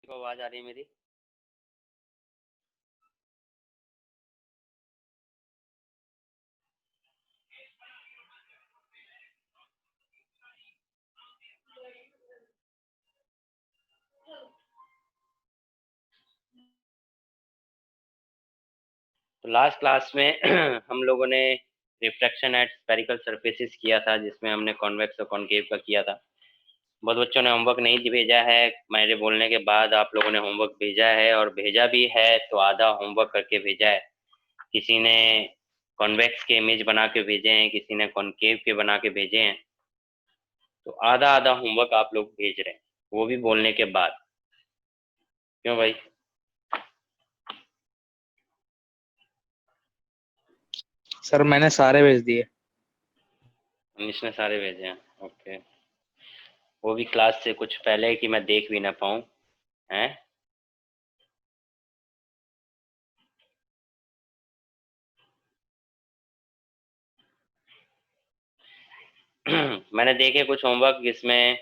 को आवाज आ रही है मेरी? तो लास्ट क्लास में हम लोगों ने रिफ्रैक्शन एट स्फेरिकल सरफेसेस किया था, जिसमें हमने कॉन्वेक्स और कॉनकेव का किया था। बहुत बच्चों ने होमवर्क नहीं भेजा है। मेरे बोलने के बाद आप लोगों ने होमवर्क भेजा है, और भेजा भी है तो आधा होमवर्क करके भेजा है। किसी ने कॉन्वेक्स के इमेज बना के भेजे हैं, किसी ने कॉनकेव के बना के भेजे हैं। तो आधा आधा होमवर्क आप लोग भेज रहे हैं, वो भी बोलने के बाद। क्यों भाई? सर मैंने सारे भेज दिए। मनीष ने सारे भेजे हैं? ओके। वो भी क्लास से कुछ पहले कि मैं देख भी ना पाऊँ, हैं? मैंने देखे कुछ होमवर्क जिसमें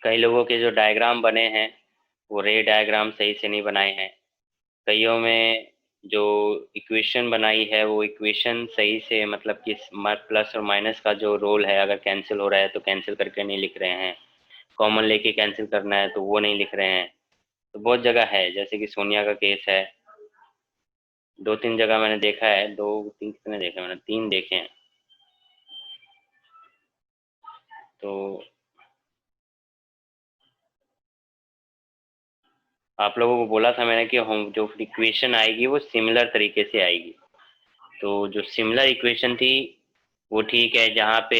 कई लोगों के जो डायग्राम बने हैं वो रे डायग्राम सही से नहीं बनाए हैं। कईयों में जो इक्वेशन बनाई है वो इक्वेशन सही से, मतलब कि प्लस और माइनस का जो रोल है, अगर कैंसिल हो रहा है तो कैंसिल करके नहीं लिख रहे हैं, कॉमन लेके कैंसिल करना है तो वो नहीं लिख रहे हैं। तो बहुत जगह है, जैसे कि सोनिया का केस है। दो तीन जगह मैंने देखा है, दो तीन कितने देखे मैंने, तीन देखे हैं। तो आप लोगों को बोला था मैंने कि हम जो इक्वेशन आएगी वो सिमिलर तरीके से आएगी। तो जो सिमिलर इक्वेशन थी वो ठीक है। जहाँ पे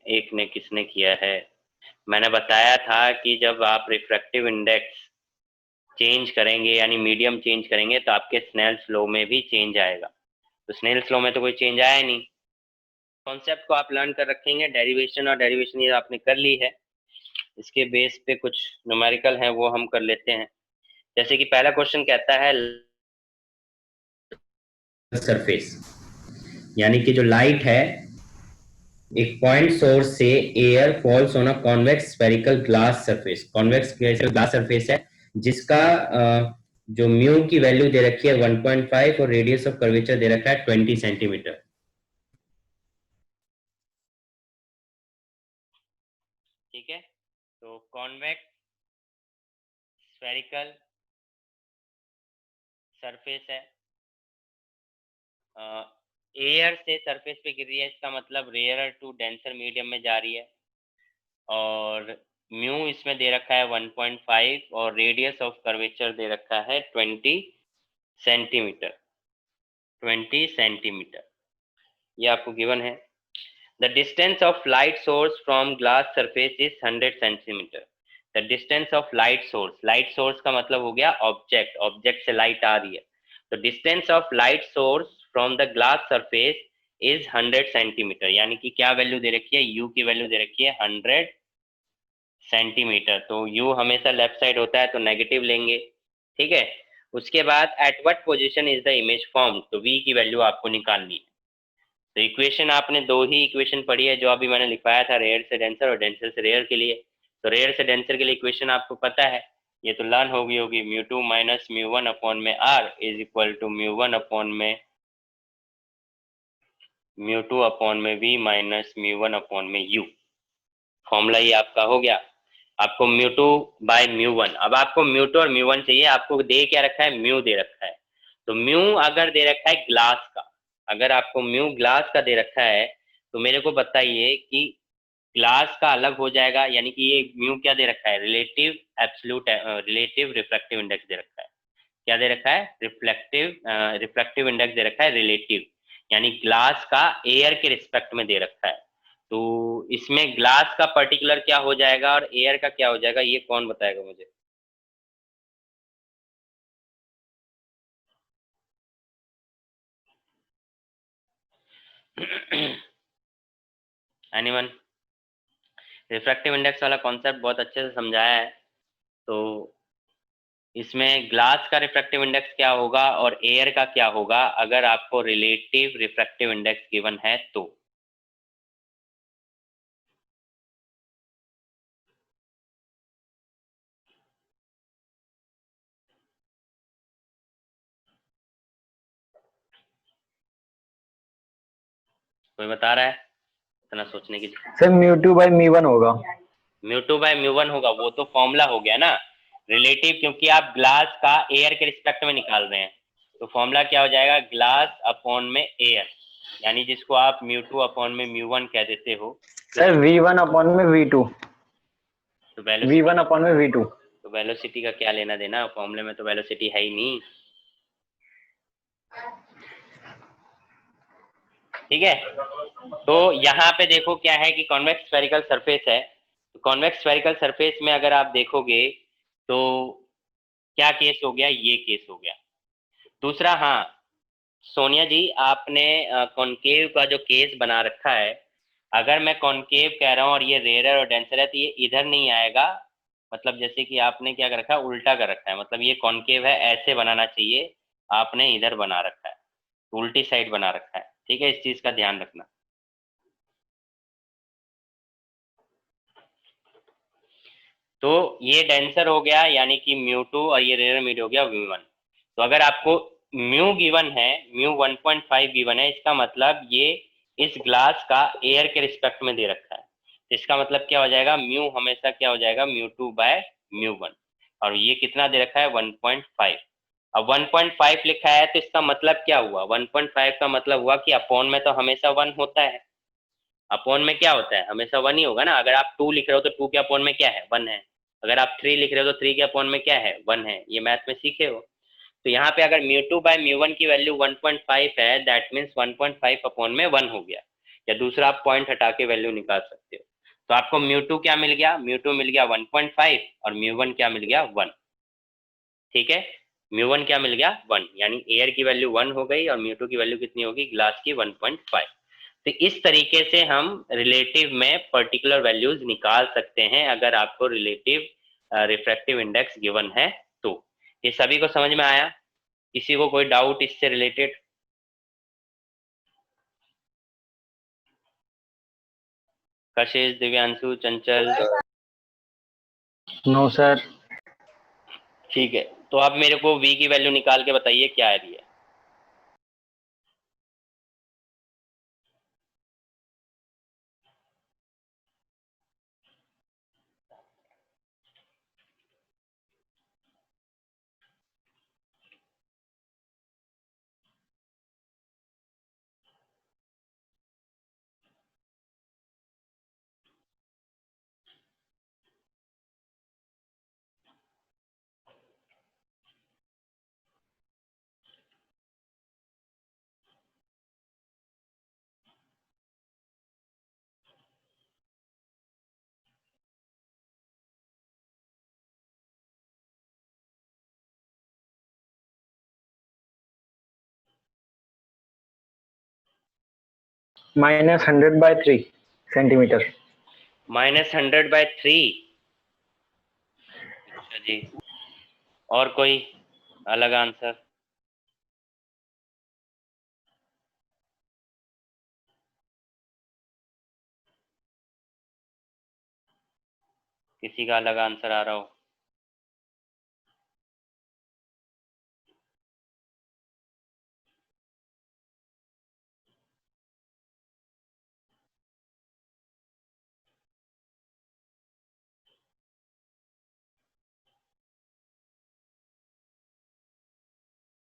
एक ने किसने किया है, मैंने बताया था कि जब आप रिफ्रैक्टिव इंडेक्स चेंज करेंगे यानी मीडियम चेंज करेंगे तो आपके स्नेल्स लॉ में भी चेंज आएगा। तो स्नेल्स लॉ में तो कोई चेंज आया नहीं। कॉन्सेप्ट को आप लर्न कर रखेंगे, डेरिवेशन और डेरिवेशन ये आपने कर ली है। इसके बेस पे कुछ न्यूमेरिकल है वो हम कर लेते हैं। जैसे कि पहला क्वेश्चन कहता है सरफेस, यानी कि जो लाइट है एक पॉइंट सोर्स से air falls on a convex spherical glass surface. Convex glass surface है जिसका जो म्यू की वैल्यू दे रखी है 1.5 और रेडियस ऑफ कर्वेचर दे रखा है 20 सेंटीमीटर। ठीक है, तो कॉन्वेक्स स्फेरिकल सरफेस है, एयर से सरफेस पे गिर रही है, इसका मतलब रेयर टू डेंसर मीडियम में जा रही है। और म्यू इसमें दे रखा है 1.5 और रेडियस ऑफ कर्वेचर दे रखा है 20 सेंटीमीटर। 20 सेंटीमीटर ये आपको गिवन है। The distance of light source from glass surface is 100 centimetre. The distance of light source का मतलब हो गया ऑब्जेक्ट, ऑब्जेक्ट से लाइट आ रही है। तो distance of light source from the glass surface is 100 centimetre, यानी कि क्या वैल्यू दे रखी है, यू की वैल्यू दे रखी है 100 सेंटीमीटर। तो यू हमेशा लेफ्ट साइड होता है तो नेगेटिव लेंगे। ठीक है, उसके बाद at what position is the image form, तो वी की वैल्यू आपको निकालनी है। तो इक्वेशन आपने दो ही इक्वेशन पढ़ी है जो अभी मैंने लिखवाया था, रेयर से डेंसर और डेंसर से रेयर के लिए। तो रेयर से डेंसर के लिए इक्वेशन आपको पता है, ये तो लर्न होगी होगी mu two minus mu one upon में R is equal to mu one upon में म्यू टू अपॉन में we minus mu one upon में यू। फॉर्मूला ये आपका हो गया। आपको mu two by mu one, अब आपको म्यू टू और म्यू वन चाहिए। आपको दे क्या रखा है, म्यू दे रखा है। तो म्यू अगर दे रखा है ग्लास का, अगर आपको म्यू ग्लास का दे रखा है तो मेरे को बताइए कि ग्लास का अलग हो जाएगा, यानी कि ये म्यू क्या दे रखा है, relative absolute relative refractive index दे रखा है। क्या दे रखा है, रिफ्रैक्टिव इंडेक्स दे रखा है रिलेटिव, यानी ग्लास का एयर के रिस्पेक्ट में दे रखा है। तो इसमें ग्लास का पर्टिकुलर क्या हो जाएगा और एयर का क्या हो जाएगा, ये कौन बताएगा मुझे? एनीवन? रिफ्रैक्टिव इंडेक्स वाला कॉन्सेप्ट बहुत अच्छे से समझाया है। तो इसमें ग्लास का रिफ्रैक्टिव इंडेक्स क्या होगा और एयर का क्या होगा अगर आपको रिलेटिव रिफ्रैक्टिव इंडेक्स गिवन है तो। कोई बता रहा है? इतना सोचने की। Sir mu two by mu one होगा। Mu two by mu one होगा, वो तो फॉर्मूला हो गया ना रिलेटिव, क्योंकि आप ग्लास का एयर के रिस्पेक्ट में निकाल रहे हैं। तो फॉर्मूला क्या हो जाएगा, ग्लास अपॉन में एयर, यानी जिसको आप म्यू टू अपॉन में म्यू वन कह देते हो। सर वी वन अपॉन में वी टू। तो वी वन अपॉन में वी टू। तो वेलोसिटी का क्या लेना देना, फॉर्मूले में तो वेलोसिटी है ही नहीं। ठीक है, तो यहाँ पे देखो क्या है कि कॉन्वेक्स स्फेरिकल सरफेस है। तो कॉन्वेक्स स्फेरिकल सरफेस में अगर आप देखोगे तो क्या केस हो गया, ये केस हो गया। दूसरा, हाँ सोनिया जी, आपने कॉनकेव का जो केस बना रखा है, अगर मैं कॉनकेव कह रहा हूँ और ये रेयर और डेंसर है, तो ये इधर नहीं आएगा। मतलब जैसे कि आपने क्या कर रखा है, उल्टा कर रखा है, मतलब ये कॉनकेव है, ऐसे बनाना चाहिए, आपने इधर बना रखा है, उल्टी साइड बना रखा है। ठीक है, इस चीज का ध्यान रखना। तो ये डेंसर हो गया, यानी कि म्यू टू, और ये रेयर मीड हो गया म्यू वन। तो अगर आपको म्यू गिवन है, म्यू 1.5 गिवन है, इसका मतलब ये इस ग्लास का एयर के रिस्पेक्ट में दे रखा है। तो इसका मतलब क्या हो जाएगा, म्यू हमेशा क्या हो जाएगा, mu two by mu one. और ये कितना दे रखा है, 1.5। अब 1.5 लिखा है, तो इसका मतलब क्या हुआ, 1.5 का मतलब हुआ कि अपॉन में तो हमेशा वन होता है। अपॉन में क्या होता है, हमेशा वन ही होगा ना। अगर आप 2 लिख रहे हो तो 2 के अपॉन में क्या है, वन है। अगर आप 3 लिख रहे हो तो 3 के अपॉन में क्या है, वन है। ये मैथ में सीखे हो। तो यहाँ पे अगर mu two by mu one की वैल्यू 1.5 है, दैट मीन्स 1.5 अपॉन में वन हो गया। या दूसरा आप पॉइंट हटा के वैल्यू निकाल सकते हो। तो आपको म्यू टू क्या मिल गया, म्यू टू मिल गया 1.5, और म्यू वन क्या मिल गया, वन। ठीक है, म्यू वन क्या मिल गया, वन, यानी एयर की वैल्यू वन हो गई, और म्यू टू की वैल्यू कितनी होगी, ग्लास की 1.5। तो इस तरीके से हम रिलेटिव में पर्टिकुलर वैल्यूज निकाल सकते हैं, अगर आपको रिलेटिव रिफ्रैक्टिव इंडेक्स गिवन है तो। ये सभी को समझ में आया? किसी को कोई डाउट इससे related? Kashish, Divyanshu, Chanchal? No sir. ठीक है, तो आप मेरे को v की वैल्यू निकाल के बताइए क्या आ रही है। -100/3 सेंटीमीटर। -100/3? अच्छा जी, और कोई अलग आंसर? किसी का अलग आंसर आ रहा हो?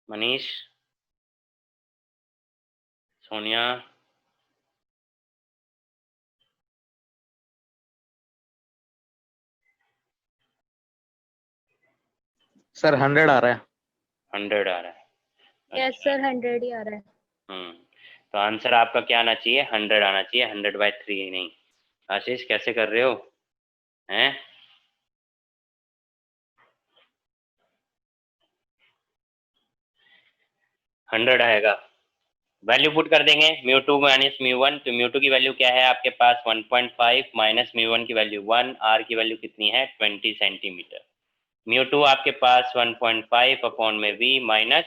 मनीष, सोनिया? सर 100 आ रहा है। 100 आ रहा है? यस अच्छा। सर 100 ही आ रहा है। तो आंसर आपका क्या आना चाहिए, 100 आना चाहिए, 100/3 नहीं। आशीष कैसे कर रहे हो, हैं? हंड्रेड आएगा। वैल्यू पुट कर देंगे, mu two minus mu one. तो म्यू टू की वैल्यू क्या है आपके पास, 1.5, माइनस म्यू वन की वैल्यू 1, आर की वैल्यू कितनी है, 20 सेंटीमीटर। म्यू टू आपके पास 1.5 अपॉन में we, minus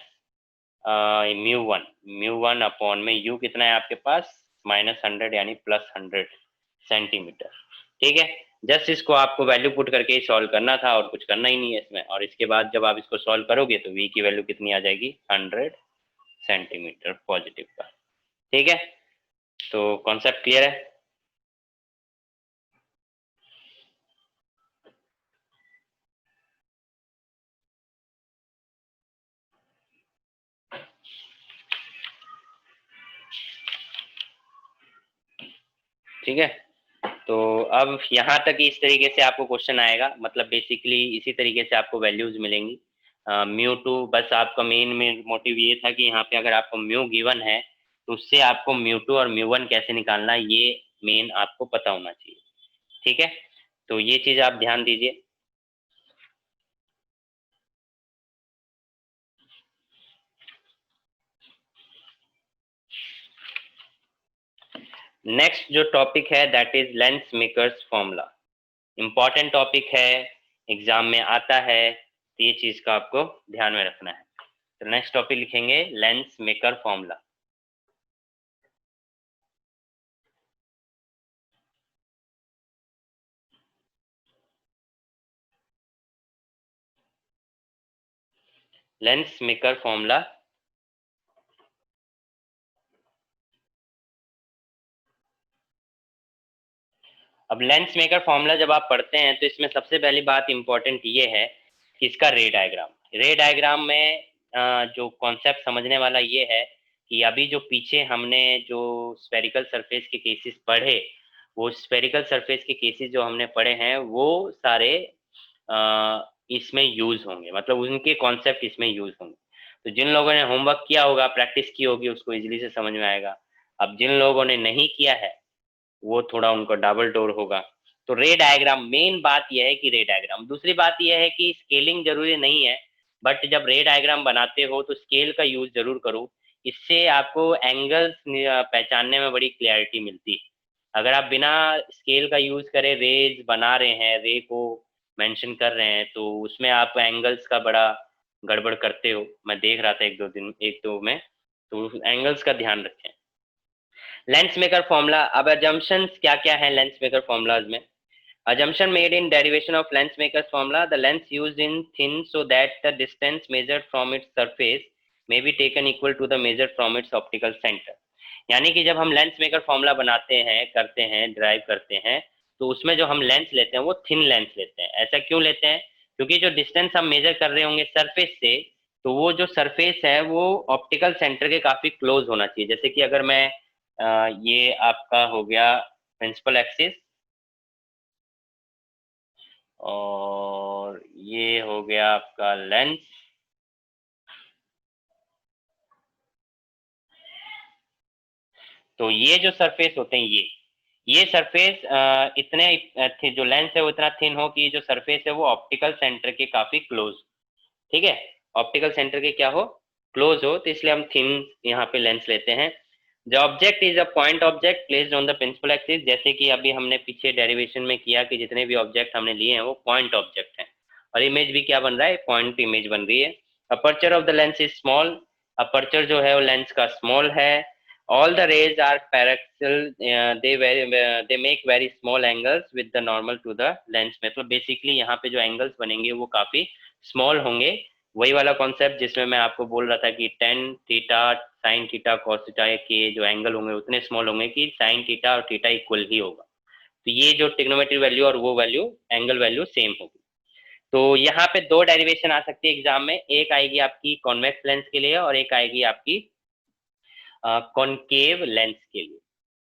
mu one upon में यू कितना है आपके पास, -100 यानी +100 सेंटीमीटर। ठीक है, जस्ट इसको आपको वैल्यू पुट करके ही सॉल्व करना था, और कुछ करना ही नहीं है इसमें। और इसके बाद जब आप इसको सॉल्व करोगे तो v की वैल्यू कितनी आ जाएगी, 100 सेंटीमीटर पॉजिटिव का। ठीक है, तो कॉन्सेप्ट क्लियर है? ठीक है, तो अब यहाँ तक इस तरीके से आपको क्वेश्चन आएगा, मतलब बेसिकली इसी तरीके से आपको वैल्यूज मिलेंगी। म्यू टू, बस आपका मेन मोटिव ये था कि यहाँ पे अगर आपको म्यू गिवन है तो उससे आपको म्यू टू और म्यू वन कैसे निकालना है ये मेन आपको पता होना चाहिए। ठीक है, तो ये चीज आप ध्यान दीजिए। नेक्स्ट जो टॉपिक है that is lens makers formula. Important topic है, एग्जाम में आता है, तो ये चीज का आपको ध्यान में रखना है। तो नेक्स्ट टॉपिक लिखेंगे lens maker formula. Lens maker formula. अब लेंस मेकर फॉर्मूला जब आप पढ़ते हैं तो इसमें सबसे पहली बात इंपॉर्टेंट ये है कि इसका रे डायग्राम। रे डायग्राम में जो कॉन्सेप्ट समझने वाला ये है कि अभी जो पीछे हमने जो स्फेरिकल सरफेस के केसेस पढ़े, वो स्फेरिकल सरफेस के केसेस जो हमने पढ़े हैं वो सारे इसमें यूज होंगे, मतलब उनके कॉन्सेप्ट इसमें यूज होंगे। तो जिन लोगों ने होमवर्क किया होगा, प्रैक्टिस की होगी, उसको इजीली से समझ में आएगा। अब जिन लोगों ने नहीं किया है वो थोड़ा उनको डबल डोर होगा। तो रे डायग्राम, मेन बात यह है कि रे डायग्राम। दूसरी बात यह है कि स्केलिंग जरूरी नहीं है, बट जब रे डायग्राम बनाते हो तो स्केल का यूज जरूर करो। इससे आपको एंगल्स पहचानने में बड़ी क्लैरिटी मिलती है। अगर आप बिना स्केल का यूज करे रेज बना रहे हैं, रे को मेंशन कर रहे हैं, तो उसमें आप एंगल्स का बड़ा गड़बड़ करते हो। मैं देख रहा था एक दो में, तो एंगल्स का ध्यान रखें। Lens maker formula. अब अजम्पशंस क्या क्या है लेंस मेकर फॉर्मूलाज में? Assumption made in derivation of Lensmaker's formula: the lens used in thin so that the distance measured from its surface may be taken equal to the measured from its optical center। यानी कि जब हम lens maker formula बनाते हैं, करते हैं, drive करते हैं, तो उसमें जो हम लेंस लेते हैं वो थिन लेंस लेते हैं। ऐसा क्यों लेते हैं? क्योंकि जो डिस्टेंस हम मेजर कर रहे होंगे सरफेस से, तो वो जो सरफेस है वो ऑप्टिकल सेंटर के काफी क्लोज होना चाहिए। जैसे कि अगर मैं ये आपका हो गया प्रिंसिपल एक्सिस, और ये हो गया आपका लेंस। तो ये जो सरफेस होते हैं, ये सरफेस इतने जो लेंस है वो इतना थिन हो कि जो सरफेस है वो ऑप्टिकल सेंटर के काफी क्लोज। ठीक है, ऑप्टिकल सेंटर के क्या हो, क्लोज हो, तो इसलिए हम थिन यहाँ पे लेंस लेते हैं। The object is a point object placed on the principal axis. जैसे कि अभी हमने पीछे डेरिवेशन में किया कि जितने भी ऑब्जेक्ट हमने लिए हैं वो पॉइंट ऑब्जेक्ट हैं, और इमेज भी क्या बन रहा है, पॉइंट इमेज बन रही है। Aperture of the lens is small. Aperture जो है वो लेंस का स्मॉल है। All the rays are paraxial, they make very small angles with the normal to the lens. मतलब बेसिकली यहाँ पे जो एंगल्स बनेंगे वो काफी स्मॉल होंगे। वही वाला कॉन्सेप्ट जिसमें मैं आपको बोल रहा था कि tan theta sine theta cos theta के जो एंगल होंगे उतने स्मॉल होंगे कि साइन थीटा और थीटा इक्वल ही होगा। तो ये जो ट्रिग्नोमेट्री वैल्यू और वो वैल्यू, एंगल वैल्यू सेम होगी। तो यहाँ पे दो डेरिवेशन आ सकती है एग्जाम में, एक आएगी आपकी कॉन्वेक्स लेंस के लिए और एक आएगी आपकी कॉनकेव लेंस के लिए।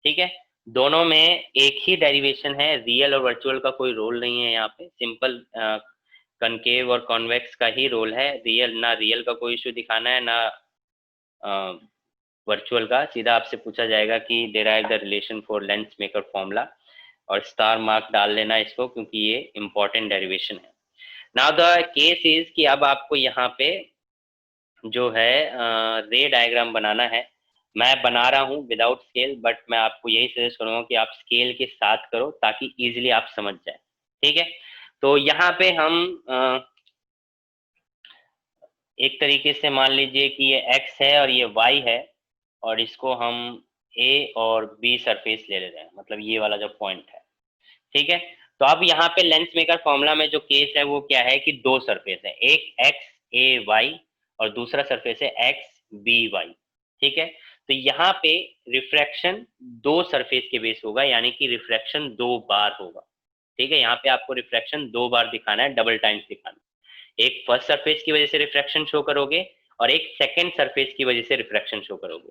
ठीक है, दोनों में एक ही डेरिवेशन है, रियल और वर्चुअल का कोई रोल नहीं है यहाँ पे। सिंपल कनकेव और कॉन्वेक्स का ही रोल है। रियल, ना रियल का कोई इशू दिखाना है ना वर्चुअल का। सीधा आपसे पूछा जाएगा कि derive the relation for Lenz maker formula, और स्टार मार्क डाल लेना इसको, क्योंकि ये इंपॉर्टेंट डेरिवेशन है। नाउ द केस इज कि अब आपको यहाँ पे जो है रे डायग्राम बनाना है। मैं बना रहा हूँ विदाउट स्केल, बट मैं आपको यही सजेस्ट करूंगा कि आप स्केल के साथ करो ताकि इजीली आप समझ जाए। ठीक है, तो यहाँ पे हम एक तरीके से मान लीजिए कि ये x है और ये y है, और इसको हम a और b सरफेस ले रहे हैं, मतलब ये वाला जो पॉइंट है। ठीक है, तो अब यहाँ पे लेंस मेकर फॉर्मूला में जो केस है वो क्या है कि दो सरफेस है, एक x a y और दूसरा सरफेस है x b y। ठीक है, तो यहाँ पे रिफ्रैक्शन दो सरफेस के बेस होगा, यानी कि रिफ्रैक्शन 2 बार होगा। ठीक है, यहाँ पे आपको रिफ्रैक्शन 2 बार दिखाना है, डबल टाइम्स दिखाना है। एक फर्स्ट सरफेस की वजह से रिफ्रैक्शन शो करोगे और एक सेकेंड सरफेस की वजह से रिफ्रैक्शन शो करोगे।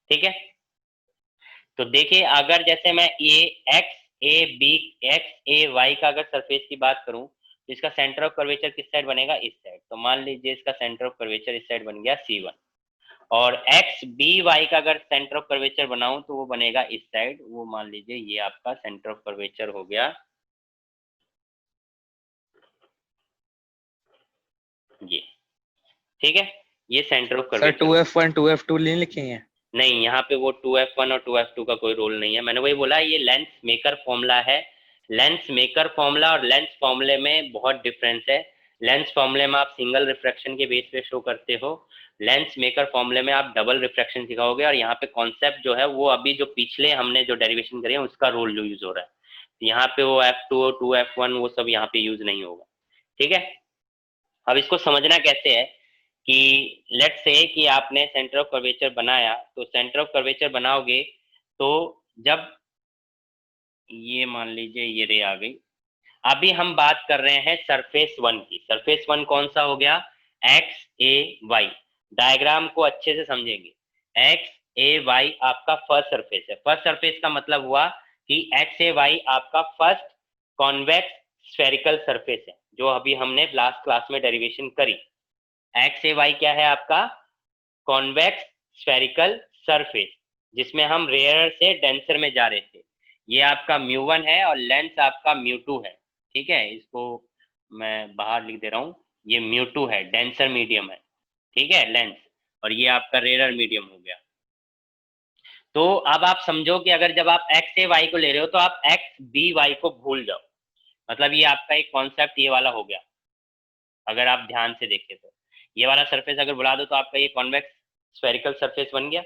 ठीक है, तो देखिए अगर जैसे मैं एक्स ए वाई का अगर सरफेस की बात करूं तो इसका सेंटर ऑफ कर्वेचर किस साइड बनेगा, इस साइड। तो मान लीजिए इसका सेंटर ऑफ कर्वेचर इस साइड बन गया C1, और एक्स बी वाई का अगर सेंटर ऑफ कर्वेचर बनाऊं तो वो बनेगा इस साइड, वो मान लीजिए ये आपका सेंटर ऑफ कर्वेचर हो गया ये। ठीक है, ये centre of sir curvature. 2F1 2F2 नहीं लिखेंगे? नहीं, यहाँ पे वो 2F1 और 2F2 का कोई रोल नहीं है। मैंने वही बोला, ये लेंस मेकर फॉर्मूला है। लेंस मेकर फॉर्मूला और लेंस फॉर्मूले में बहुत डिफरेंस है। लेंस फॉर्मूले में आप सिंगल रिफ्रैक्शन के बेस पे शो करते हो, लेंस मेकर फॉर्मूले में आप डबल रिफ्रैक्शन सिखाओगे, और यहाँ पे कॉन्सेप्ट जो है वो अभी जो पिछले हमने जो डेरिवेशन करी है उसका रोल जो यूज हो रहा है। तो यहाँ पे वो F2 2F1 वो सब यहाँ पे यूज नहीं होगा। ठीक है, अब इसको समझना कैसे है कि लेट्स से कि आपने सेंटर ऑफ कर्वेचर बनाया, तो सेंटर ऑफ कर्वेचर बनाओगे तो जब ये मान लीजिए ये रे आ गई, अभी हम बात कर रहे हैं सरफेस 1 की। सरफेस 1 कौन सा हो गया, एक्स ए वाई। डायग्राम को अच्छे से समझेंगे, एक्स ए वाई आपका फर्स्ट सरफेस है। फर्स्ट सरफेस का मतलब हुआ कि एक्स ए वाई आपका फर्स्ट कॉन्वेक्स स्फेरिकल सरफेस है, जो अभी हमने लास्ट क्लास में डेरिवेशन करी। एक्स ए वाई क्या है आपका, कॉन्वेक्स स्फेरिकल सरफेस, जिसमें हम रेयर से डेंसर में जा रहे थे। ये आपका म्यू1 है और लेंस आपका म्यू2 है। ठीक है, इसको मैं बाहर लिख दे रहा हूँ, ये म्यू2 है, डेंसर मीडियम है। ठीक है, लेंस, और ये आपका रेयर मीडियम हो गया। तो अब आप समझो कि अगर जब आप एक्स ए वाई को ले रहे हो तो आप एक्स बी वाई को भूल जाओ। मतलब ये आपका एक कॉन्सेप्ट ये वाला हो गया। अगर आप ध्यान से देखें तो ये वाला सरफेस अगर बुला दो तो आपका ये कॉन्वेक्स स्फेरिकल सरफेस बन गया,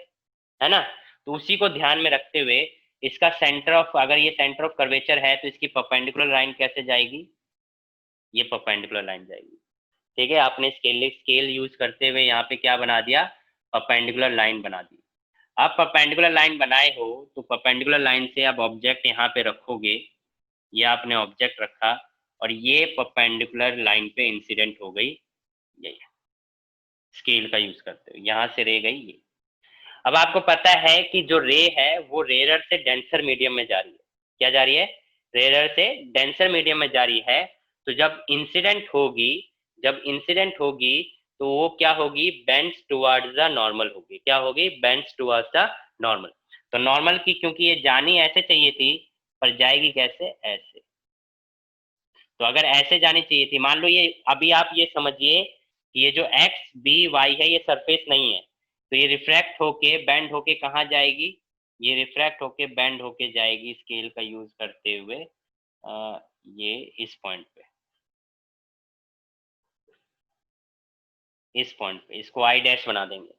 है ना। तो उसी को ध्यान में रखते हुए इसका सेंटर ऑफ, अगर ये सेंटर ऑफ कर्वेचर है तो इसकी परपेंडिकुलर लाइन कैसे जाएगी, ये परपेंडिकुलर लाइन जाएगी। ठीक है, आपने स्केल यूज करते हुए यहाँ पे क्या बना दिया, परपेंडिकुलर लाइन बना दी। आप परपेंडिकुलर लाइन बनाए हो तो परपेंडिकुलर लाइन से आप ऑब्जेक्ट यहाँ पे रखोगे, ये आपने ऑब्जेक्ट रखा और ये परपेंडिकुलर लाइन पे इंसिडेंट हो गई, यही स्केल का यूज करते हुए यहाँ से रे गई ये। अब आपको पता है कि जो रे है वो रेयर से डेंसर मीडियम में जा रही है। क्या जा रही है, रेयर से डेंसर मीडियम में जा रही है। तो जब इंसिडेंट होगी तो वो क्या होगी, बेंड्स टुवर्ड्स द नॉर्मल होगी। क्या होगी, बेंड्स टुवर्ड्स द नॉर्मल। तो नॉर्मल की क्योंकि ये जानी ऐसे चाहिए थी, पर जाएगी कैसे, ऐसे। तो अगर ऐसे जानी चाहिए थी, मान लो ये अभी आप ये समझिए कि ये जो एक्स बी वाई है ये सरफेस नहीं है, तो ये रिफ्रैक्ट होके बेंड होके कहाँ जाएगी, ये रिफ्रैक्ट होके बेंड होके जाएगी स्केल का यूज करते हुए ये इस पॉइंट पे, इस पॉइंट पे इसको आई डैश बना देंगे।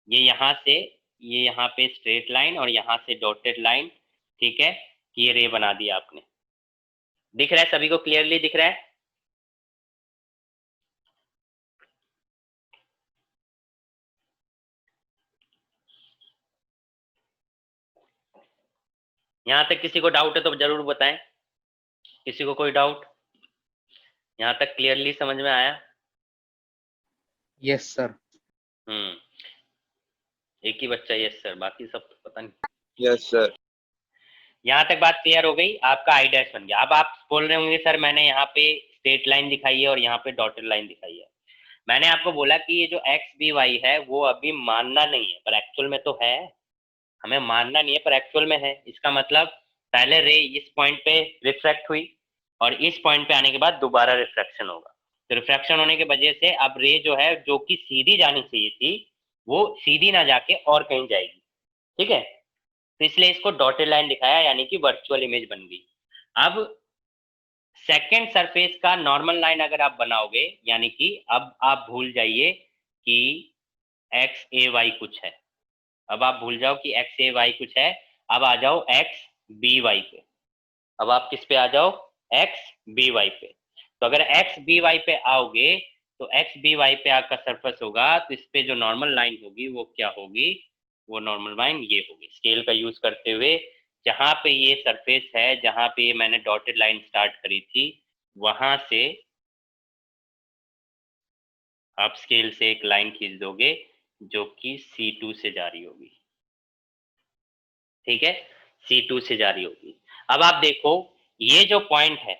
ये यहाँ से, ये यहाँ पे स्ट्रेट लाइन और यहाँ से डॉटेड लाइन। ठीक है, ये रे बना दिया आपने। दिख रहा है सभी को, क्लियरली दिख रहा है। यहाँ तक किसी को डाउट है तो जरूर बताएं। किसी को कोई डाउट, यहाँ तक क्लियरली समझ में आया। Yes sir. एक ही बच्चा यस सर, बाकी सब तो पता नहीं। Yes sir. यहाँ तक बात क्लियर हो गई, आपका आई डैश बन गया। अब आप बोल रहे होंगे सर मैंने यहाँ पे स्ट्रेट लाइन दिखाई है और यहाँ पे डॉटेड लाइन दिखाई है। मैंने आपको बोला कि ये जो एक्स बी वाई है वो अभी मानना नहीं है, पर एक्चुअल में तो है। हमें मानना नहीं है पर एक्चुअल में है। इसका मतलब पहले रे इस पॉइंट पे रिफ्रैक्ट हुई और इस पॉइंट पे आने के बाद दोबारा रिफ्रैक्शन होगा। तो रिफ्रैक्शन होने की वजह से अब रे जो है जो कि सीधी जानी चाहिए थी वो सीधी ना जाके और कहीं जाएगी। ठीक है, तो इसलिए इसको डॉटेड लाइन दिखाया, यानी कि वर्चुअल इमेज बन गई। अब सेकेंड सरफेस का नॉर्मल लाइन अगर आप बनाओगे, यानी कि अब आप भूल जाइए कि एक्स ए वाई कुछ है। अब आप भूल जाओ कि एक्स ए वाई कुछ है, अब आ जाओ एक्स बी वाई पे। अब आप किस पे आ जाओ, एक्स बी वाई पे। तो अगर एक्स बी वाई पे आओगे तो एक्स बी वाई पे आपका सरफेस होगा, तो इस पे जो नॉर्मल लाइन होगी वो क्या होगी, वो नॉर्मल लाइन ये होगी। स्केल का यूज करते हुए जहां पे ये सरफेस है, जहां पे मैंने डॉटेड लाइन स्टार्ट करी थी, वहां से आप स्केल से एक लाइन खींच दोगे जो कि C2 से जा रही होगी। ठीक है, C2 से जा रही होगी। अब आप देखो ये जो पॉइंट है,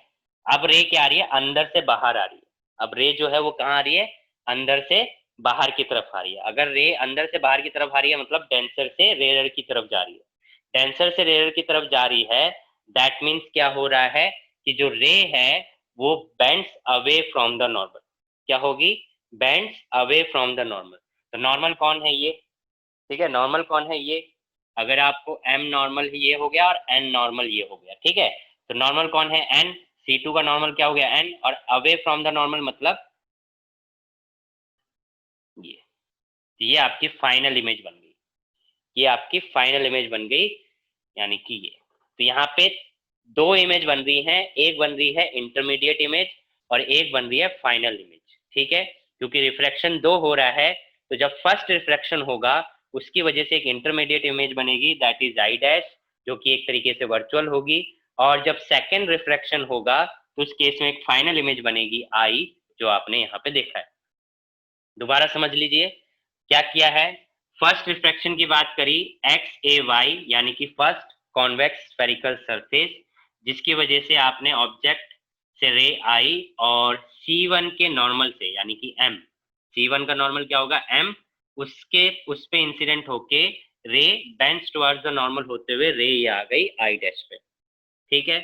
अब रे क्या आ रही है, अंदर से बाहर आ रही है। अब रे जो है वो कहाँ आ रही है, अंदर से बाहर की तरफ आ रही है। अगर रे अंदर से बाहर की तरफ आ रही है मतलब डेंसर से रेयर की तरफ जा रही है। डेंसर से रेयर की तरफ जा रही है, दैट मीन्स क्या हो रहा है कि जो रे है वो bends away from the normal. क्या होगी, bends away from the normal. तो नॉर्मल कौन है ये, ठीक है, नॉर्मल कौन है ये, अगर आपको एम नॉर्मल ये हो गया और एन नॉर्मल ये हो गया, ठीक है, तो नॉर्मल कौन है, एन। C2 का नॉर्मल क्या हो गया, एन, और अवे फ्रॉम द नॉर्मल मतलब ये आपकी फाइनल इमेज बन गई, ये आपकी फाइनल इमेज बन गई, यानी कि ये। तो यहाँ पे दो इमेज बन रही हैं, एक बन रही है इंटरमीडिएट इमेज और एक बन रही है फाइनल इमेज। ठीक है, क्योंकि रिफ्रैक्शन दो हो रहा है, तो जब फर्स्ट रिफ्रैक्शन होगा उसकी वजह से एक इंटरमीडिएट इमेज बनेगी, दैट इज आई डैश, जो कि एक तरीके से वर्चुअल होगी। और जब सेकेंड रिफ्रैक्शन होगा तो उस केस में एक फाइनल इमेज बनेगी आई, जो आपने यहाँ पे देखा है। दोबारा समझ लीजिए क्या किया है। फर्स्ट रिफ्रैक्शन की बात करी, एक्स ए वाई यानी कि फर्स्ट कॉन्वेक्स स्फेरिकल सरफेस, जिसकी वजह से आपने ऑब्जेक्ट से रे आई और C1 के नॉर्मल से यानी कि M, C1 का नॉर्मल क्या होगा M, उसके उस पे इंसिडेंट होके रे बेंच टुवर्ड्स द नॉर्मल होते हुए रे ये आ गई आई डैश पे। ठीक है,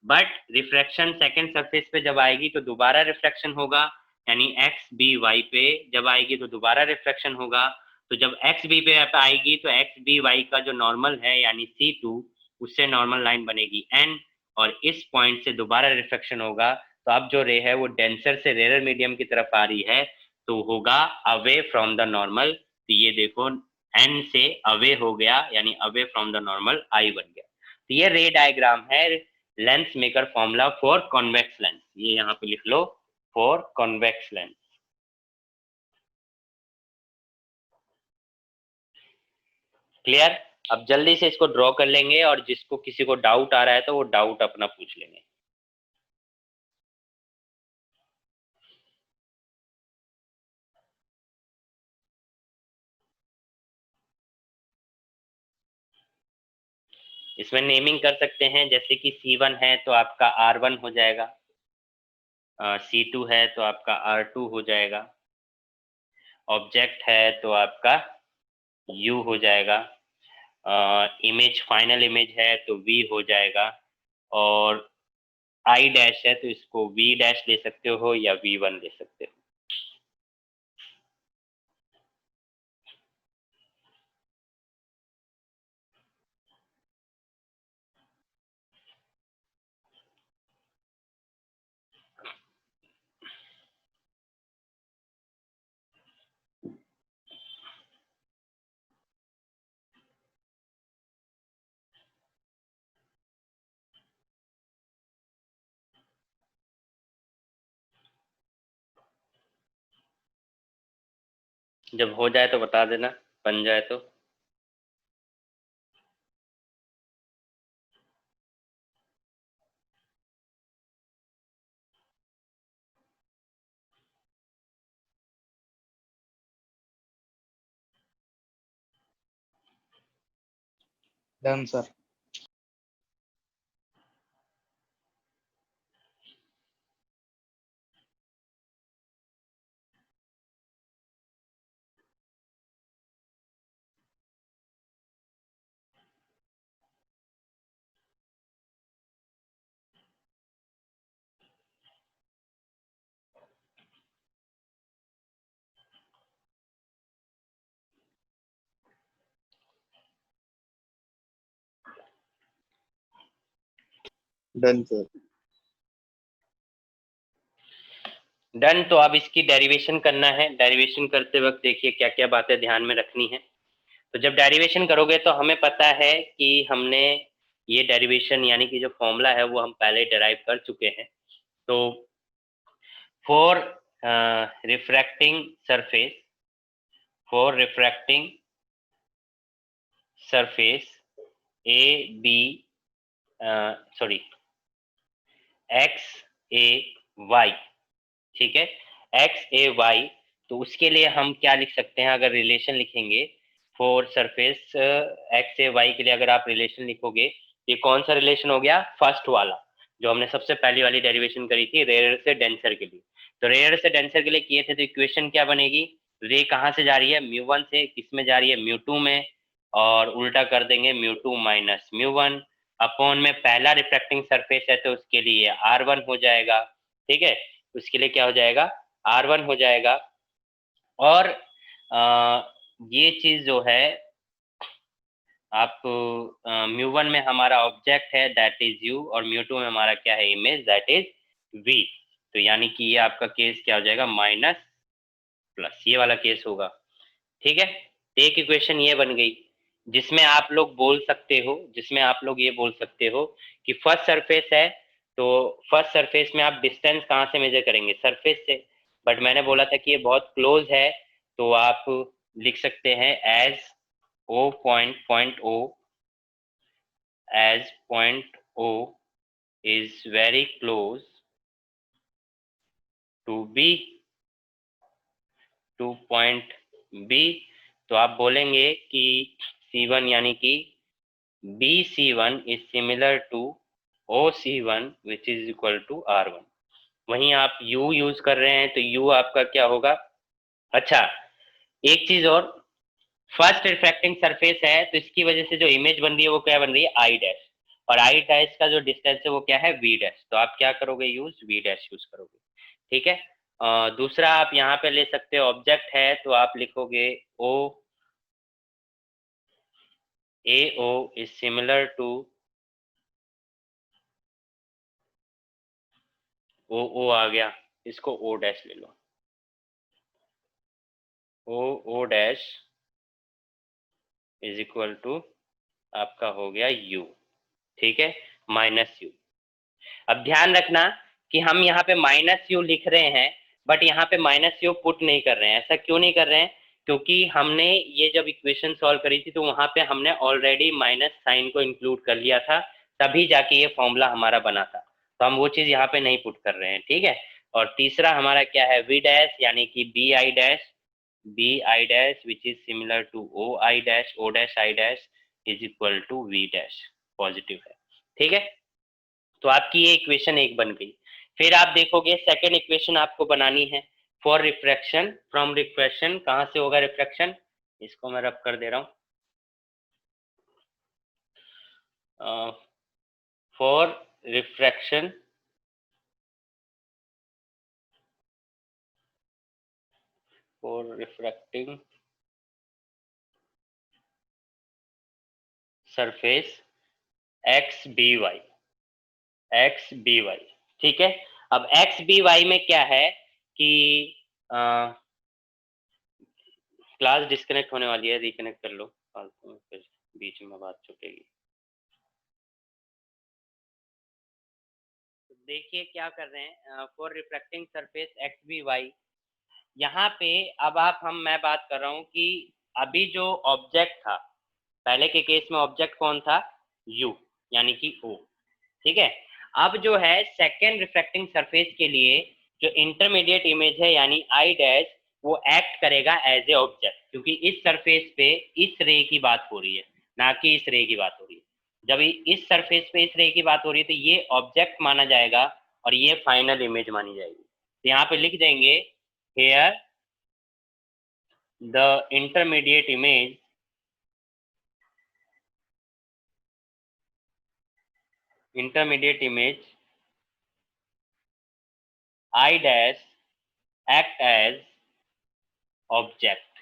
बट रिफ्रैक्शन सेकेंड सरफेस पे जब आएगी तो दोबारा रिफ्रैक्शन होगा, यानी एक्स बी वाई पे जब आएगी तो दोबारा रिफ्रैक्शन होगा। तो जब एक्स बी पे आएगी तो एक्स बी वाई का जो नॉर्मल है यानी C2, उससे नॉर्मल लाइन बनेगी N, और इस पॉइंट से दोबारा रिफ्रैक्शन होगा। तो अब जो रे है वो डेंसर से रेयर मीडियम की तरफ आ रही है, तो होगा अवे फ्रॉम द नॉर्मल। तो ये देखो N से अवे हो गया, यानी away from the normal I बन गया। तो ये रे डायग्राम है lens maker formula for convex lens, ये यहाँ पे लिख लो, फॉर कॉन्वेक्स लेंस। क्लियर। अब जल्दी से इसको ड्रॉ कर लेंगे और जिसको किसी को डाउट आ रहा है तो वो डाउट अपना पूछ लेंगे। इसमें नेमिंग कर सकते हैं, जैसे कि C1 है तो आपका R1 हो जाएगा, C2 है तो आपका R2 हो जाएगा, ऑब्जेक्ट है तो आपका U हो जाएगा, इमेज फाइनल इमेज है तो V हो जाएगा, और आई डैश है तो इसको V डैश ले सकते हो या V1 ले सकते हो। जब हो जाए तो बता देना, बन जाए तो। Done sir. Done sir. Done. तो अब इसकी डेरिवेशन करना है। डेरिवेशन करते वक्त देखिए क्या क्या बातें ध्यान में रखनी है। तो जब डेरिवेशन करोगे तो हमें पता है कि हमने ये डेरिवेशन यानी कि जो फॉर्मूला है वो हम पहले डिराइव कर चुके हैं। तो for refracting surface, for refracting surface a b sorry x a y, ठीक है, एक्स ए वाई। तो उसके लिए हम क्या लिख सकते हैं, अगर रिलेशन लिखेंगे for surface x a y के लिए अगर आप रिलेशन लिखोगे, ये कौन सा रिलेशन हो गया, फर्स्ट वाला जो हमने सबसे पहली वाली डेरिवेशन करी थी रेयर से डेंसर के लिए। तो रेयर से डेंसर के लिए किए थे, तो इक्वेशन क्या बनेगी, रे कहाँ से जा रही है, म्यू1 से, किस में जा रही है, म्यू2 में, और उल्टा कर देंगे म्यू2 माइनस म्यू1 अपॉन में पहला रिफ्रैक्टिंग सरफेस है तो उसके लिए R1 हो जाएगा, ठीक है, उसके लिए क्या हो जाएगा, R1 हो जाएगा। और ये चीज जो है आप म्यू1 में हमारा ऑब्जेक्ट है दैट इज यू, और म्यू2 में हमारा क्या है, इमेज दैट इज वी। तो यानी कि ये आपका केस क्या हो जाएगा, माइनस प्लस, ये वाला केस होगा, ठीक है। एक इक्वेशन ये बन गई जिसमें आप लोग बोल सकते हो, जिसमें आप लोग ये बोल सकते हो कि फर्स्ट सरफेस है तो फर्स्ट सरफेस में आप डिस्टेंस कहाँ से मेजर करेंगे, सरफेस से, बट मैंने बोला था कि ये बहुत क्लोज है, तो आप लिख सकते हैं as o point o, as point o is very close to b, to point b, तो आप बोलेंगे कि C1 यानी कि BC1 is similar to OC1 which is equal to R1। वहीं आप U यूज कर रहे हैं तो U आपका क्या होगा, अच्छा एक चीज और, फर्स्ट रिफ्रैक्टिंग सरफेस है तो इसकी वजह से जो इमेज बन रही है वो क्या बन रही है, I डैश, और I डैश का जो डिस्टेंस है वो क्या है, V डैश, तो आप क्या करोगे, यूज V डैश यूज करोगे, ठीक है। दूसरा आप यहाँ पे ले सकते हो, ऑब्जेक्ट है तो आप लिखोगे O AO is similar to ओ आ गया, इसको O डैश ले लो, O dash is equal to आपका हो गया U, ठीक है, माइनस U। अब ध्यान रखना कि हम यहाँ पे माइनस U लिख रहे हैं बट यहाँ पे माइनस U पुट नहीं कर रहे हैं। ऐसा क्यों नहीं कर रहे हैं, क्योंकि हमने ये जब इक्वेशन सॉल्व करी थी तो वहां पे हमने ऑलरेडी माइनस साइन को इंक्लूड कर लिया था, तभी जाके ये फॉर्मूला हमारा बना था, तो हम वो चीज यहाँ पे नहीं पुट कर रहे हैं, ठीक है। और तीसरा हमारा क्या है, वी डैश यानी कि b i dash which is similar to o i dash, o dash i dash is equal to v dash, positive है, ठीक है। तो आपकी ये इक्वेशन एक बन गई। फिर आप देखोगे सेकेंड इक्वेशन आपको बनानी है फॉर रिफ्रैक्शन फ्रॉम रिफ्रैक्शन, कहाँ से होगा रिफ्रैक्शन, इसको मैं रब कर दे रहा हूँ, for refraction for refracting surface x b y, ठीक है। अब एक्स बी वाई में क्या है कि क्लास डिस्कनेक्ट होने वाली है, रिकनेक्ट कर लो, फालतू में फिर बीच में बात छूटेगी। तो देखिए क्या कर रहे हैं, for reflecting surface x b y, यहाँ पे अब मैं बात कर रहा हूँ कि अभी जो ऑब्जेक्ट था, पहले के केस में ऑब्जेक्ट कौन था, U यानी कि O, ठीक है। अब जो है सेकेंड रिफ्रैक्टिंग सरफेस के लिए जो इंटरमीडिएट इमेज है यानी आई डैश, वो एक्ट करेगा एज ए ऑब्जेक्ट, क्योंकि इस सरफेस पे इस रे की बात हो रही है, ना कि इस रे की बात हो रही है। जब इस सरफेस पे इस रे की बात हो रही है तो ये ऑब्जेक्ट माना जाएगा और ये फाइनल इमेज मानी जाएगी। तो यहाँ पे लिख देंगे here the intermediate image I dash act as object,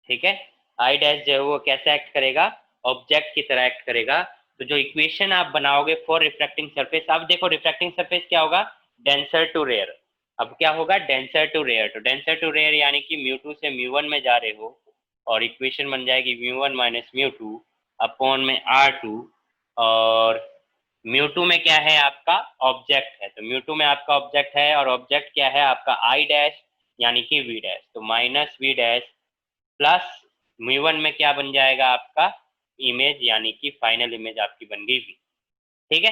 ठीक है। I डैश जो है वो कैसे एक्ट करेगा, ऑब्जेक्ट की तरह एक्ट करेगा। तो जो इक्वेशन आप बनाओगे फॉर रिफ्रैक्टिंग सरफेस, अब देखो रिफ्रैक्टिंग सरफेस क्या होगा, डेंसर टू रेयर। अब क्या होगा, डेंसर टू रेयर, तो डेंसर टू रेयर यानी कि म्यू2 से म्यू1 में जा रहे हो, और इक्वेशन बन जाएगी म्यू1 माइनस म्यू2 अपॉन में R2, और म्यू2 में क्या है आपका ऑब्जेक्ट है, तो म्यू2 में आपका ऑब्जेक्ट है और ऑब्जेक्ट क्या है आपका आई डैश यानी कि वी डैश, तो माइनस वी डैश प्लस म्यू1 में क्या बन जाएगा आपका इमेज यानी कि फाइनल इमेज आपकी बन गई V। ठीक है,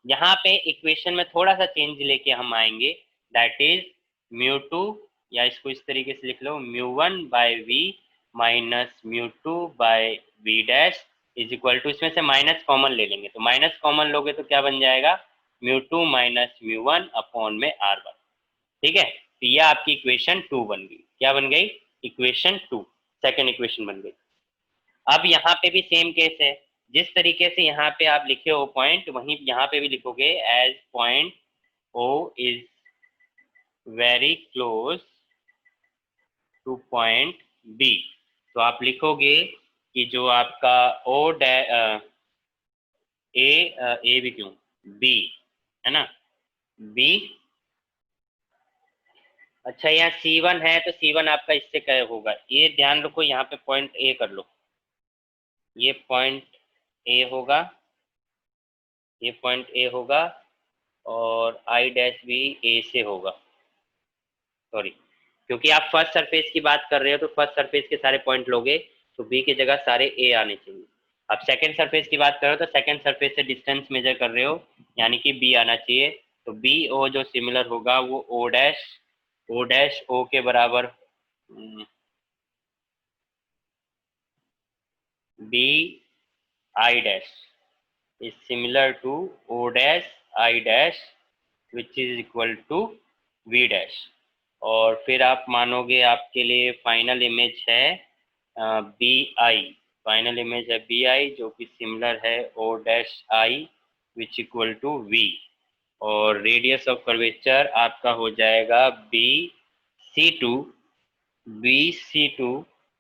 यहाँ पे इक्वेशन में थोड़ा सा चेंज लेके हम आएंगे, दैट इज μ2, या इसको इस तरीके से लिख लो, μ1 by V minus μ2 by V dash is equal to, इसमें से माइनस कॉमन ले लेंगे, तो माइनस कॉमन लोगे तो क्या बन जाएगा, μ2 माइनस μ1 अपॉन में R1। ठीक है, तो ये आपकी इक्वेशन 2 बन गई। क्या बन गई, इक्वेशन 2, सेकेंड इक्वेशन बन गई। अब यहाँ पे भी सेम केस है, जिस तरीके से यहाँ पे आप लिखे हो पॉइंट, वहीं यहाँ पे भी लिखोगे, as point O is very close to point B, तो आप लिखोगे कि जो आपका ए भी क्यों, B है ना, B। अच्छा, यहाँ C1 है तो C1 आपका इससे क्या होगा, ये ध्यान रखो, यहाँ पे पॉइंट A कर लो, ये पॉइंट A होगा, ये पॉइंट A होगा, और I डैश भी A से होगा, सॉरी, क्योंकि आप फर्स्ट सरफेस की बात कर रहे हो तो फर्स्ट सरफेस के सारे पॉइंट लोगे तो B की जगह सारे A आने चाहिए। आप सेकंड सरफेस की बात कर रहे हो तो सेकंड सरफेस से डिस्टेंस मेजर कर रहे हो, यानी कि B आना चाहिए, तो B O जो सिमिलर होगा वो O डैश O के बराबर, B I dash is similar to O dash I dash which is equal to V dash, और फिर आप मानोगे आपके लिए फाइनल इमेज है बी आई, फाइनल इमेज है बी आई जो कि सिमिलर है O dash i which equal to V, और रेडियस ऑफ कर्वेचर आपका हो जाएगा b c two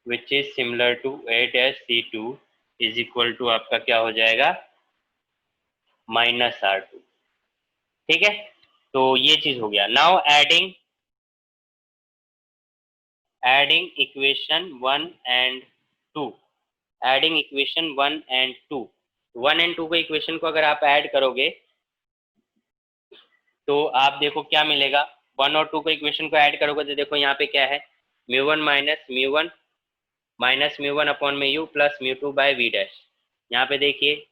which is similar to A dash C2 is equal to आपका क्या हो जाएगा, -R2। ठीक है, तो ये चीज हो गया। Now adding equation 1 and 2, adding equation 1 and 2, 1 and 2 के इक्वेशन को अगर आप ऐड करोगे तो आप देखो क्या मिलेगा, 1 और 2 के इक्वेशन को ऐड करोगे तो देखो यहाँ पे क्या है, μ1 माइनस μ1 अपॉन में u plus μ2 by v dash, यहाँ पे देखिए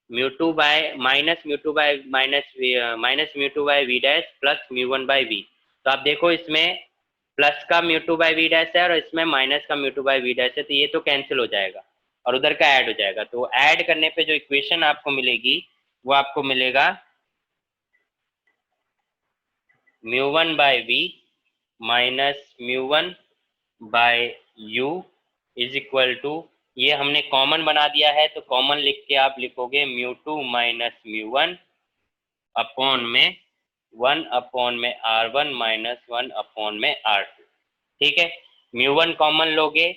μ2 by minus μ2 by v dash plus μ1 by v, तो आप देखो इसमें प्लस का μ2 बाय v डैश है और इसमें माइनस का μ2 बाय v डैश है, तो ये तो कैंसिल हो जाएगा और उधर का ऐड हो जाएगा, तो ऐड करने पे जो इक्वेशन आपको मिलेगी वो आपको मिलेगा μ1 by v minus μ1 by u is equal to, ये हमने कॉमन बना दिया है तो कॉमन लिख के आप लिखोगे μ2 माइनस μ1 अपॉन में 1 अपॉन में R1 माइनस 1 अपॉन में R2। ठीक है, μ1 कॉमन लोगे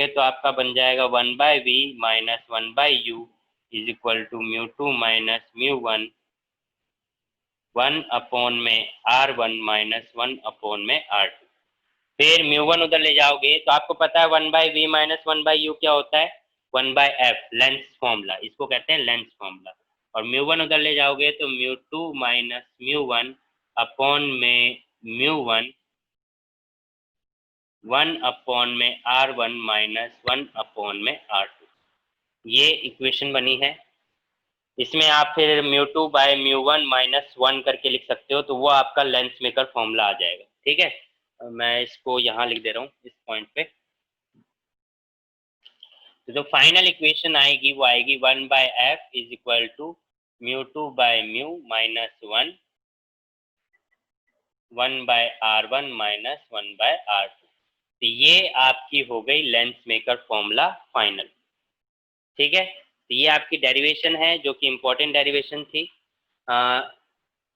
तो आपका बन जाएगा 1 by v minus 1 by u is equal to μ2 minus μ1 1 upon में R1 माइनस 1 अपॉन में R2। फिर μ1 उधर ले जाओगे तो आपको पता है 1 by v minus 1 by u क्या होता है, 1 बाई एफ, लेंस फॉर्मूला, इसको कहते हैं लेंस फॉर्मूला, और μ1 उधर ले जाओगे तो μ2 माइनस μ1 अपॉन में μ1 1 अपॉन में R1 माइनस 1 अपॉन में R2, ये इक्वेशन बनी है। इसमें आप फिर μ2 बाय μ1 माइनस 1 करके लिख सकते हो, तो वो आपका लेंस मेकर फॉर्मूला आ जाएगा। ठीक है, मैं इसको यहाँ लिख दे रहा हूँ इस पॉइंट पे, तो जो फाइनल इक्वेशन आएगी वो आएगी 1 by F is equal to μ2 by mu minus 1 by R1 minus 1 by R2, तो ये आपकी हो गई लेंस मेकर फॉर्मूला फाइनल। ठीक है, तो ये आपकी डेरिवेशन है जो कि इंपॉर्टेंट डेरिवेशन थी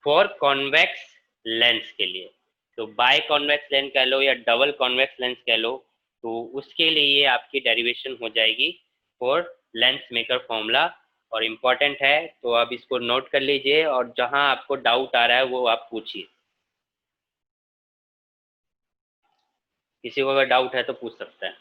फॉर कॉन्वेक्स लेंस के लिए, तो बाय कॉन्वेक्स लेंस कह लो या डबल कॉन्वेक्स लेंस कह लो, तो उसके लिए ये आपकी डेरिवेशन हो जाएगी फॉर लेंस मेकर फॉर्मूला, और इम्पॉर्टेंट है तो आप इसको नोट कर लीजिए, और जहां आपको डाउट आ रहा है वो आप पूछिए, किसी को अगर डाउट है तो पूछ सकता है।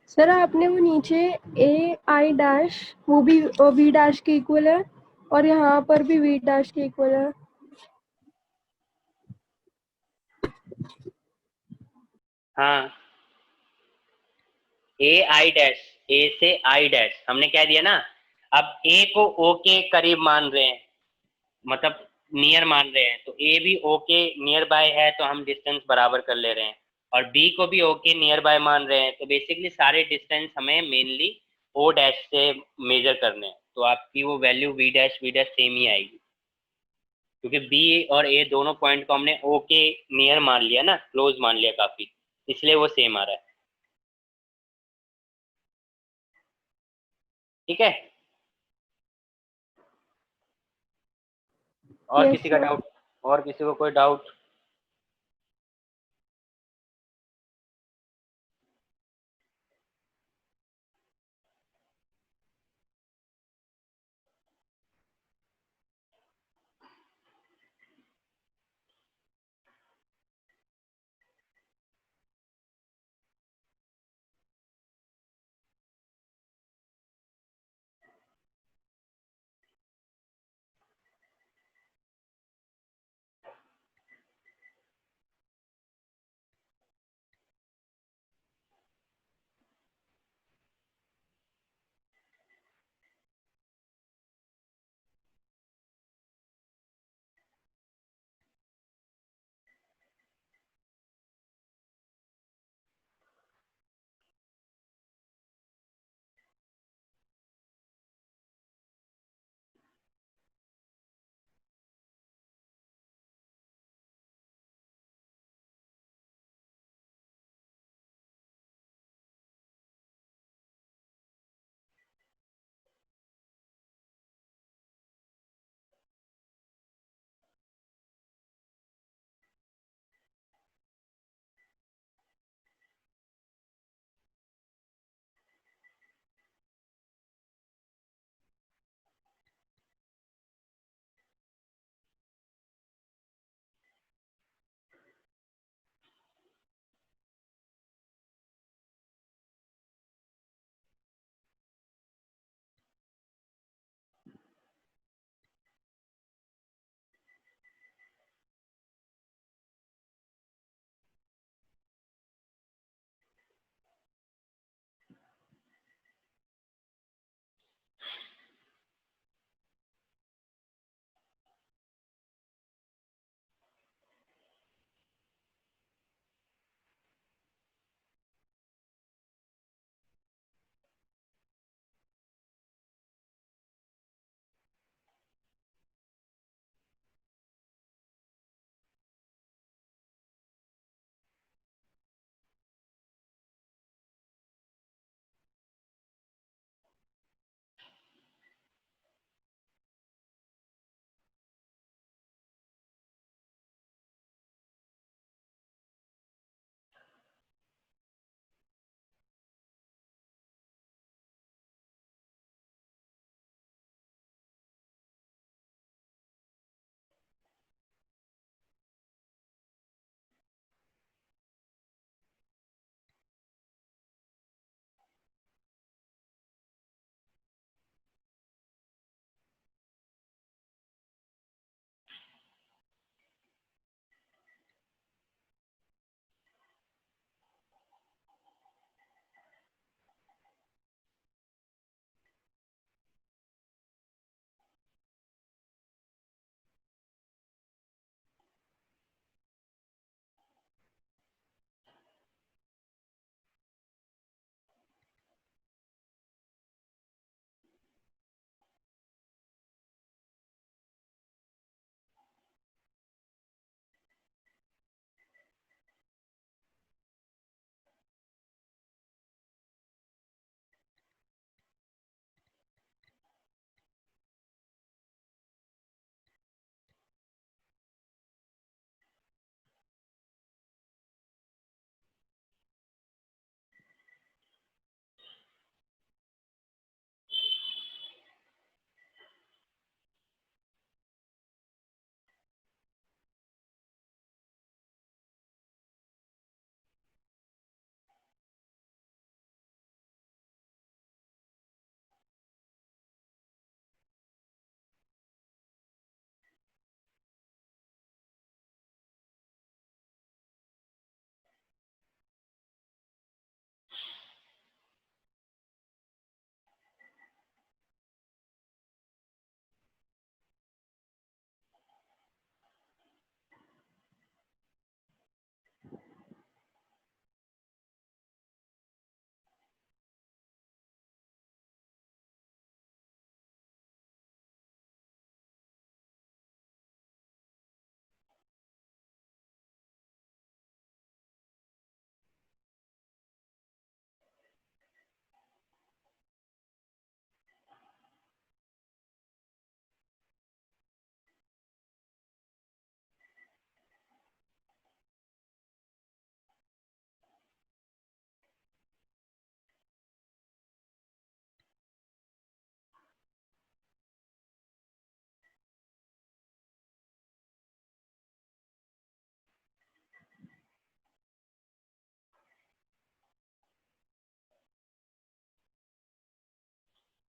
सर आपने वो नीचे ए आई डैश वो भी वी डैश के इक्वल है और यहाँ पर भी वी डैश के इक्वल है। हाँ, ए आई डैश, ए से आई डैश हमने क्या दिया ना। अब ए को ओ के करीब मान रहे हैं, मतलब नियर मान रहे हैं, तो ए भी ओ के नियर बाय है तो हम डिस्टेंस बराबर कर ले रहे हैं, और बी को भी ओ के नियर बाय मान रहे हैं, तो बेसिकली सारे डिस्टेंस हमें मेनली ओ डैश से मेजर करने हैं, तो आपकी वो वैल्यू वी डैश सेम ही आएगी, क्योंकि बी और ए दोनों पॉइंट को हमने ओ के नियर मान लिया ना, क्लोज मान लिया काफी, इसलिए वो सेम आ रहा है। ठीक है, और यस किसी का सर। डाउट, और किसी को कोई डाउट?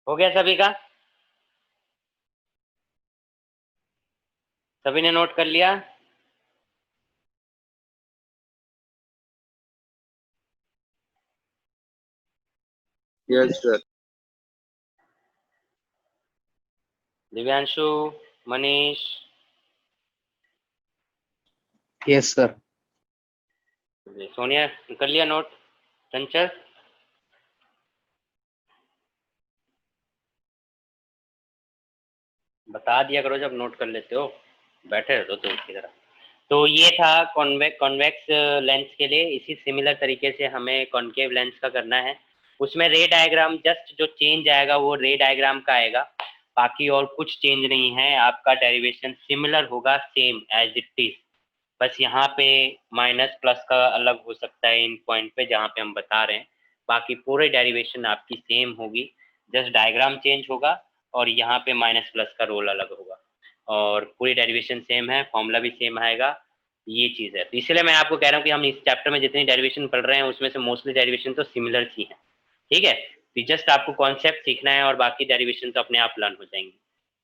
हो गया सभी का? सभी ने नोट कर लिया? Yes sir. Divyanshu, Manish, yes sir. Sonia कर लिया नोट? चंचल? बता दिया करो जब नोट कर लेते हो, बैठे रहते हो तो उसकी तरह। तो ये था कॉन्वेक्स लेंस के लिए। इसी सिमिलर तरीके से हमें कॉन्केव लेंस का करना है। उसमें रे डायग्राम जस्ट जो चेंज आएगा वो रे डायग्राम का आएगा, बाकी और कुछ चेंज नहीं है। आपका डेरिवेशन सिमिलर होगा, सेम एज इट इज। बस यहाँ पे माइनस प्लस का अलग हो सकता है इन पॉइंट पे जहाँ पे हम बता रहे हैं, बाकी पूरे डेरिवेशन आपकी सेम होगी। जस्ट डायग्राम चेंज होगा और यहाँ पे माइनस प्लस का रोल अलग होगा, और पूरी डेरिवेशन सेम है, फॉर्मूला भी सेम आएगा। ये चीज़ है, तो इसलिए मैं आपको कह रहा हूँ कि हम इस चैप्टर में जितनी डेरिवेशन पढ़ रहे हैं उसमें से मोस्टली डेरिवेशन तो सिमिलर ही है। ठीक है, तो जस्ट आपको कॉन्सेप्ट सीखना है और बाकी डेरिवेशन तो अपने आप लर्न हो जाएंगी।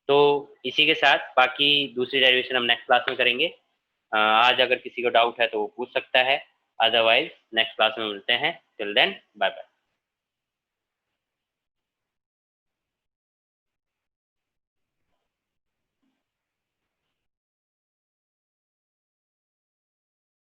तो इसी के साथ बाकी दूसरी डेरिवेशन हम नेक्स्ट क्लास में करेंगे। आज अगर किसी को डाउट है तो वो पूछ सकता है, अदरवाइज नेक्स्ट क्लास में मिलते हैं। Till then bye bye.